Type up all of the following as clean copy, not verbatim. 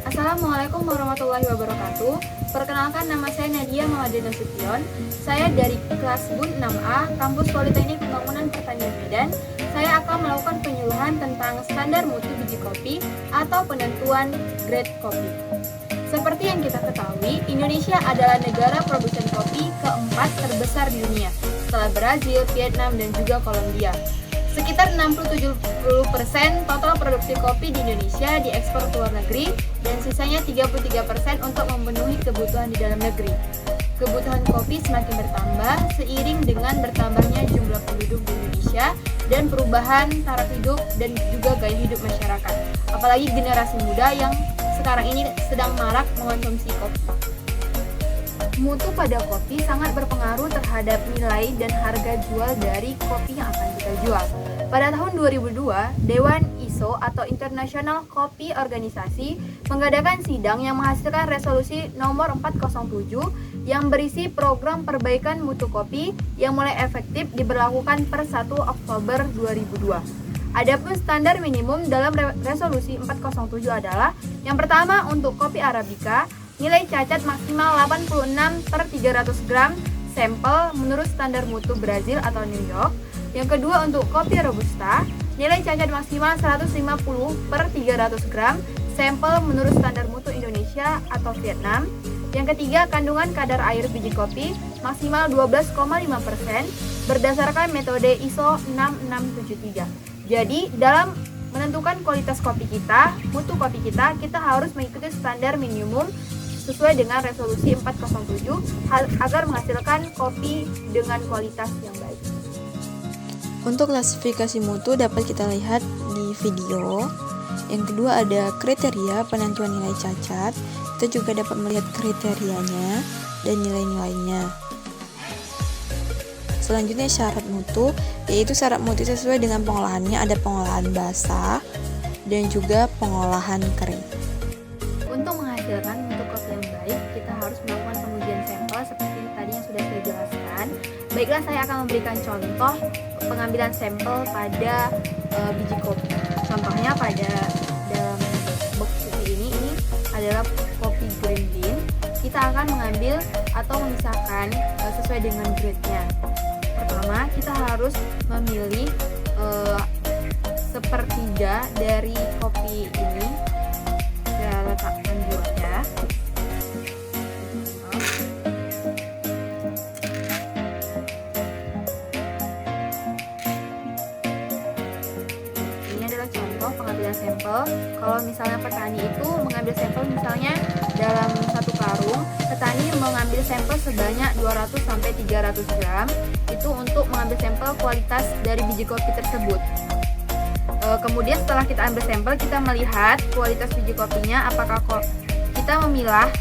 Assalamualaikum warahmatullahi wabarakatuh. Perkenalkan, nama saya Nadia Mawadina Sution. Saya dari kelas BUN 6A, Kampus Politeknik Pembangunan Pertanian Medan. Saya akan melakukan penyuluhan tentang standar mutu biji kopi atau penentuan grade kopi. Seperti yang kita ketahui, Indonesia adalah negara produsen kopi keempat terbesar di dunia, setelah Brazil, Vietnam, dan juga Kolombia. Sekitar 60-70% total produksi kopi di Indonesia diekspor ke luar negeri dan sisanya 33% untuk memenuhi kebutuhan di dalam negeri. Kebutuhan kopi semakin bertambah seiring dengan bertambahnya jumlah penduduk di Indonesia dan perubahan taraf hidup dan juga gaya hidup masyarakat. Apalagi generasi muda yang sekarang ini sedang marak mengonsumsi kopi. Mutu pada kopi sangat berpengaruh terhadap nilai dan harga jual dari kopi yang akan kita jual. Pada tahun 2002, Dewan ISO atau International Coffee Organisasi mengadakan sidang yang menghasilkan resolusi nomor 407 yang berisi program perbaikan mutu kopi yang mulai efektif diberlakukan per 1 Oktober 2002. Adapun standar minimum dalam resolusi 407 adalah yang pertama untuk kopi Arabica, nilai cacat maksimal 86 per 300 gram sampel menurut standar mutu Brazil atau New York. Yang kedua untuk kopi Robusta, nilai cacat maksimal 150 per 300 gram sampel menurut standar mutu Indonesia atau Vietnam. Yang ketiga kandungan kadar air biji kopi maksimal 12,5% berdasarkan metode ISO 6673. Jadi dalam menentukan kualitas kopi kita, mutu kopi kita harus mengikuti standar minimum sesuai dengan resolusi 407 agar menghasilkan kopi dengan kualitas yang baik. Untuk klasifikasi mutu dapat kita lihat di video. Yang kedua ada kriteria penentuan nilai cacat. Kita juga dapat melihat kriterianya dan nilai-nilainya. Selanjutnya syarat mutu, yaitu syarat mutu sesuai dengan pengolahannya, ada pengolahan basah dan juga pengolahan kering. Untuk menghasilkan mutu kopi yang baik, kita harus melakukan pengujian sampel seperti tadi yang sudah saya jelaskan. Baiklah, saya akan memberikan contoh pengambilan sampel pada biji kopi. Contohnya pada dalam box ini adalah kopi green bean. Kita akan mengambil atau memisahkan sesuai dengan grade-nya. Pertama, kita harus memilih sepertiga dari kopi ini. Saya letakkan di wadah. Ini adalah contoh pengambilan sampel. Kalau misalnya petani itu mengambil sampel misalnya dalam satu karung, petani mengambil sampel sebanyak 200-300 gram itu untuk mengambil sampel kualitas dari biji kopi tersebut. Kemudian setelah kita ambil sampel, kita melihat kualitas biji kopinya, apakah kita memilah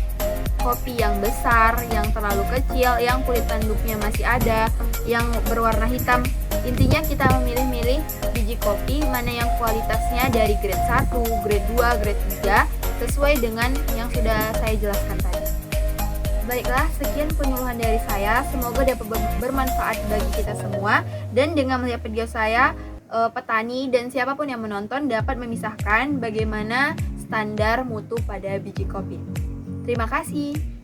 kopi yang besar, yang terlalu kecil, yang kulit tanduknya masih ada, yang berwarna hitam. Intinya kita memilih-milih biji kopi mana yang kualitasnya dari grade 1, grade 2, grade 3 sesuai dengan yang sudah saya jelaskan tadi. Baiklah, sekian penyuluhan dari saya. Semoga dapat bermanfaat bagi kita semua. Dan dengan melihat video saya, petani dan siapapun yang menonton dapat memisahkan bagaimana standar mutu pada biji kopi. Terima kasih.